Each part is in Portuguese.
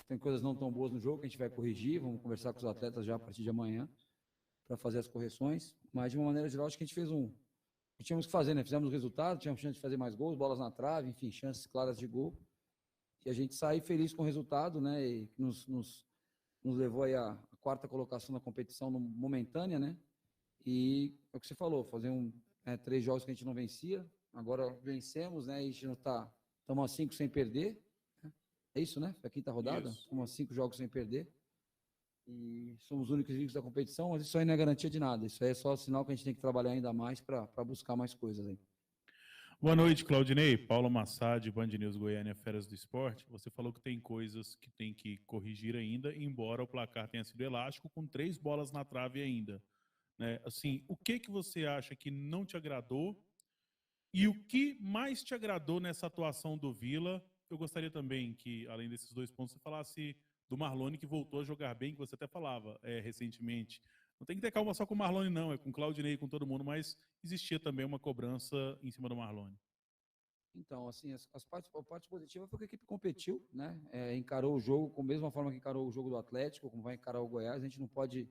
tem coisas não tão boas no jogo que a gente vai corrigir, vamos conversar com os atletas já a partir de amanhã para fazer as correções, mas de uma maneira geral acho que a gente fez o que tínhamos que fazer, né? Fizemos o resultado, tínhamos chance de fazer mais gols, bolas na trave, enfim, chances claras de gol, e a gente sair feliz com o resultado, né? E que nos levou aí a quarta colocação na competição momentânea, né? E é o que você falou, fazer 3 jogos que a gente não vencia, agora vencemos, né? E a gente não está, estamos a 5 sem perder, né? É isso, né? Foi a quinta rodada, estamos a 5 jogos sem perder, e somos os únicos invictos da competição, mas isso aí não é garantia de nada, isso aí é só sinal que a gente tem que trabalhar ainda mais para buscar mais coisas aí. Boa noite, Claudinei. Paulo Massad, Band News Goiânia, Feras do Esporte. Você falou que tem coisas que tem que corrigir ainda, embora o placar tenha sido elástico, com 3 bolas na trave ainda, né? Assim, o que você acha que não te agradou e o que mais te agradou nessa atuação do Vila? Eu gostaria também que, além desses 2 pontos, você falasse do Marlone, que voltou a jogar bem, que você até falava recentemente. Não tem que ter calma só com o Marlone, não, é com o Claudinei, com todo mundo, mas existia também uma cobrança em cima do Marlone. Então, assim, a parte positiva foi que a equipe competiu, né? Encarou o jogo com a mesma forma que encarou o jogo do Atlético, como vai encarar o Goiás. A gente não pode,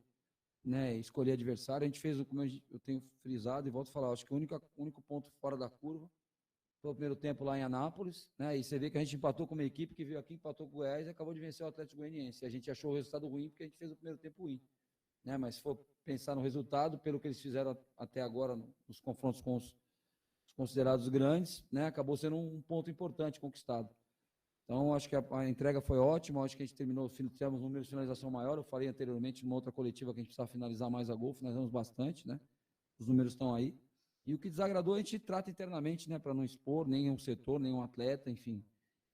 né, escolher adversário. A gente fez, como eu tenho frisado e volto a falar, acho que o único ponto fora da curva foi o primeiro tempo lá em Anápolis, né? E você vê que a gente empatou com uma equipe que veio aqui, empatou com o Goiás e acabou de vencer o Atlético Goianiense. A gente achou o resultado ruim porque a gente fez o primeiro tempo ruim, né? Mas se for pensar no resultado, pelo que eles fizeram até agora nos confrontos com os considerados grandes, né? Acabou sendo um ponto importante conquistado. Então, acho que a entrega foi ótima, acho que a gente tivemos um número de finalização maior, eu falei anteriormente numa outra coletiva que a gente precisava finalizar mais a gol, finalizamos bastante, né? Os números estão aí. E o que desagradou a gente trata internamente, né? Para não expor nenhum setor, nenhum atleta, enfim.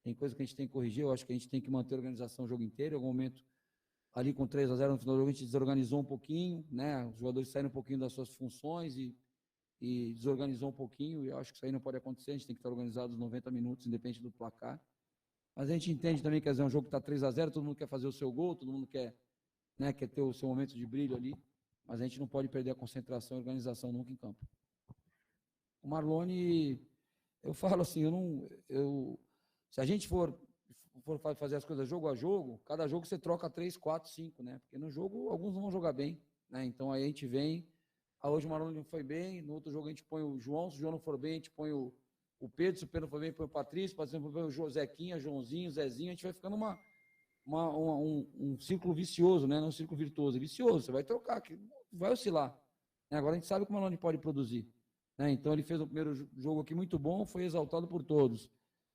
Tem coisa que a gente tem que corrigir, eu acho que a gente tem que manter a organização o jogo inteiro, em algum momento, ali com 3-0 no final do jogo, a gente desorganizou um pouquinho, né? Os jogadores saíram um pouquinho das suas funções e desorganizou um pouquinho, e eu acho que isso aí não pode acontecer, a gente tem que estar organizado os 90 minutos, independente do placar. Mas a gente entende também que é um jogo que está 3-0, todo mundo quer fazer o seu gol, todo mundo quer, né, quer ter o seu momento de brilho ali, mas a gente não pode perder a concentração e a organização nunca em campo. O Marlone, eu falo assim, se a gente for fazer as coisas jogo a jogo, cada jogo você troca 3, 4, 5, né? Porque no jogo alguns não vão jogar bem, né? Então aí a gente vem, hoje o Marlone não foi bem, no outro jogo a gente põe o João, se o João não for bem, a gente põe o Pedro, se o Pedro não for bem, põe o Patrício, põe o Zequinha, Joãozinho, Zezinho, a gente vai ficando um círculo vicioso, né? Não um círculo virtuoso, é vicioso, você vai trocar, vai oscilar. Agora a gente sabe que o Marlone pode produzir, né? Então ele fez o primeiro jogo aqui muito bom, foi exaltado por todos.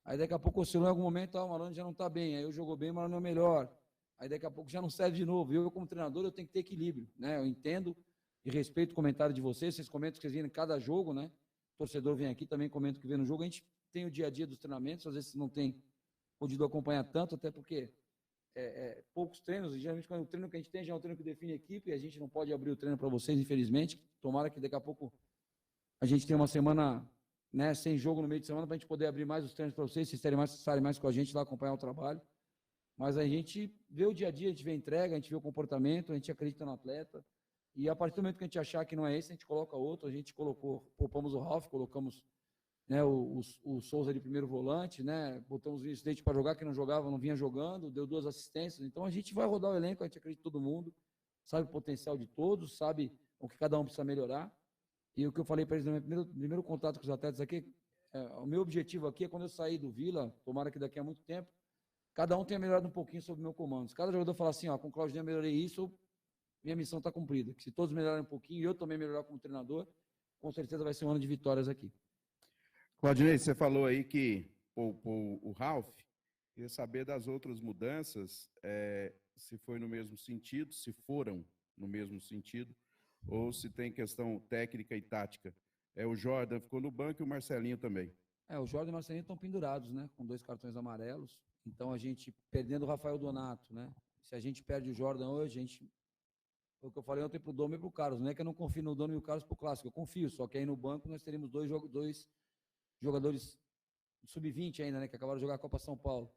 Aí daqui a pouco oscilou em algum momento, o Marlone já não está bem, aí eu jogou bem, o Marlone é o melhor. Aí daqui a pouco já não serve de novo. Eu, como treinador, eu tenho que ter equilíbrio, né? Eu entendo e respeito o comentário de vocês comentam que vocês vêm em cada jogo, né? O torcedor vem aqui, também comenta o que vê no jogo. A gente tem o dia a dia dos treinamentos, às vezes não tem podido acompanhar tanto, até porque poucos treinos, e geralmente quando o treino que a gente tem já é um treino que define a equipe, e a gente não pode abrir o treino para vocês, infelizmente. Tomara que daqui a pouco a gente tenha uma semana, né, sem jogo no meio de semana, para a gente poder abrir mais os treinos para vocês, vocês estarem mais com a gente lá, acompanhar o trabalho. Mas a gente vê o dia a dia, a gente vê a entrega, a gente vê o comportamento, a gente acredita no atleta. E a partir do momento que a gente achar que não é esse, a gente coloca outro. A gente poupamos o Ralf, colocamos, né, o Souza de primeiro volante, né, botamos o Vinicius para jogar, que não jogava, não vinha jogando, deu 2 assistências. Então a gente vai rodar o elenco, a gente acredita em todo mundo, sabe o potencial de todos, sabe o que cada um precisa melhorar. E o que eu falei para eles no meu primeiro contato com os atletas aqui, o meu objetivo aqui é quando eu sair do Vila, tomara que daqui a muito tempo, cada um tenha melhorado um pouquinho sobre o meu comando. Se cada jogador falar assim, ó, com o Claudinei eu melhorei isso, minha missão está cumprida. Se todos melhorarem um pouquinho e eu também melhorar como treinador, com certeza vai ser um ano de vitórias aqui. Claudinei, você falou aí que o Ralf, queria saber das outras mudanças, se foi no mesmo sentido, se foram no mesmo sentido, ou se tem questão técnica e tática. O Jordan ficou no banco e o Marcelinho também. O Jordan e o Marcelinho estão pendurados, né, com 2 cartões amarelos. Então a gente, perdendo o Rafael Donato, né, se a gente perde o Jordan hoje, foi o que eu falei ontem para o Dom e para o Carlos, não é que eu não confio no Dom e o Carlos para o Clássico, eu confio, só que aí no banco nós teríamos 2 jogadores sub-20 ainda, né, que acabaram de jogar a Copa São Paulo.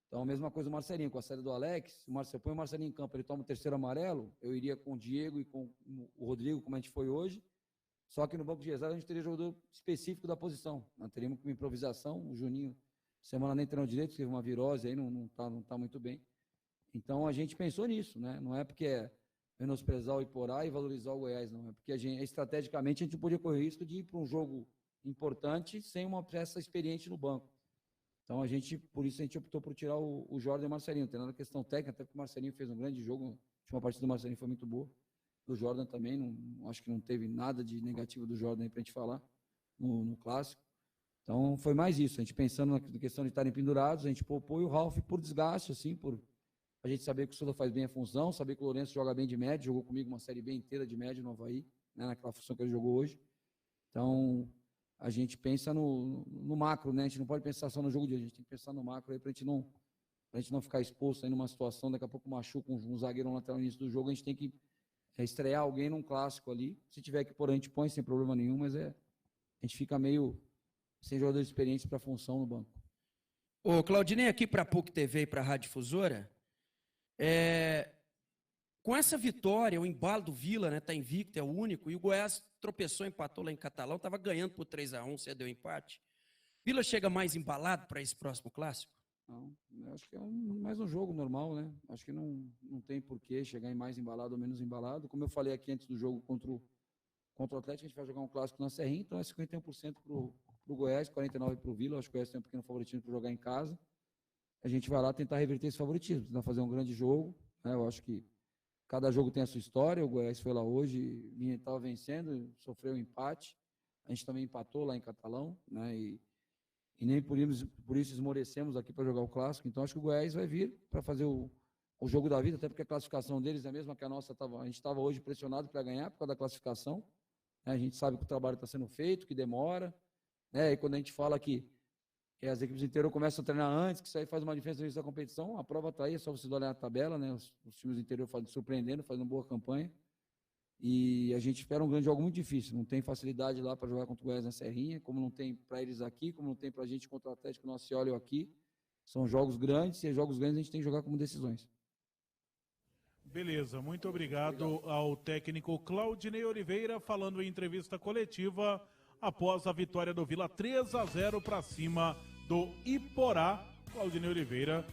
Então, a mesma coisa o Marcelinho, com a saída do Alex, se eu põe o Marcelinho em campo, ele toma o 3º amarelo, eu iria com o Diego e com o Rodrigo, como a gente foi hoje, só que no banco de reserva a gente teria jogador específico da posição, nós teríamos uma improvisação, o Juninho, semana nem treinou direito, teve uma virose aí, não tá muito bem. Então a gente pensou nisso, né? Não é porque é menosprezar o Iporá e valorizar o Goiás, não. É porque estrategicamente a gente não podia correr o risco de ir para um jogo importante sem uma peça experiente no banco. Então por isso a gente optou por tirar o Jordan e o Marcelinho. Não tem nada questão técnica, até porque o Marcelinho fez um grande jogo. A última partida do Marcelinho foi muito boa. Do Jordan também, acho que não teve nada de negativo do Jordan aí pra gente falar no clássico. Então foi mais isso, a gente pensando na questão de estarem pendurados, a gente poupou o Ralf por desgaste, assim, por a gente saber que o Souza faz bem a função, saber que o Lourenço joga bem de média, jogou comigo uma série B inteira de média no Avaí, né, naquela função que ele jogou hoje. Então a gente pensa no macro, né? A gente não pode pensar só no jogo de hoje, a gente tem que pensar no macro aí pra gente não ficar exposto aí numa situação, daqui a pouco machuca um zagueiro lateral no início do jogo, a gente tem que estrear alguém num clássico ali. Se tiver que pôr, a gente põe sem problema nenhum, mas a gente fica meio sem jogadores experientes para a função no banco. Ô, Claudinei, aqui para a PUC TV e para a Rádio Difusora, com essa vitória, o embalo do Vila, né, tá invicto, é o único, e o Goiás tropeçou, empatou lá em Catalão, estava ganhando por 3-1, cedeu empate. Vila chega mais embalado para esse próximo clássico? Não, eu acho que é mais um jogo normal, né? Acho que não tem porquê chegar em mais embalado ou menos embalado. Como eu falei aqui antes do jogo contra o Atlético, a gente vai jogar um clássico na Serrinha, então é 51% para o Goiás, 49% para o Vila. Acho que o Goiás tem um pequeno favoritismo para jogar em casa. A gente vai lá tentar reverter esse favoritismo, tentar fazer um grande jogo, né? Eu acho que cada jogo tem a sua história. O Goiás foi lá hoje, estava vencendo, sofreu um empate. A gente também empatou lá em Catalão, né? E nem por isso esmorecemos aqui para jogar o clássico. Então acho que o Goiás vai vir para fazer o jogo da vida, até porque a classificação deles é a mesma que a nossa. A gente estava hoje pressionado para ganhar por causa da classificação, né? A gente sabe que o trabalho está sendo feito, que demora, né? E quando a gente fala que as equipes inteiras começam a treinar antes, que isso aí faz uma diferença no início da competição, a prova está aí, é só você olhar a tabela, né? Os times do interior surpreendendo, fazendo boa campanha. E a gente espera um grande jogo muito difícil. Não tem facilidade lá para jogar contra o Goiás na Serrinha, como não tem para eles aqui, como não tem para a gente contra o Atlético Nosso Senhora aqui. São jogos grandes, e jogos grandes a gente tem que jogar como decisões. Beleza, muito obrigado ao técnico Claudinei Oliveira, falando em entrevista coletiva após a vitória do Vila 3-0 para cima do Iporá. Claudinei Oliveira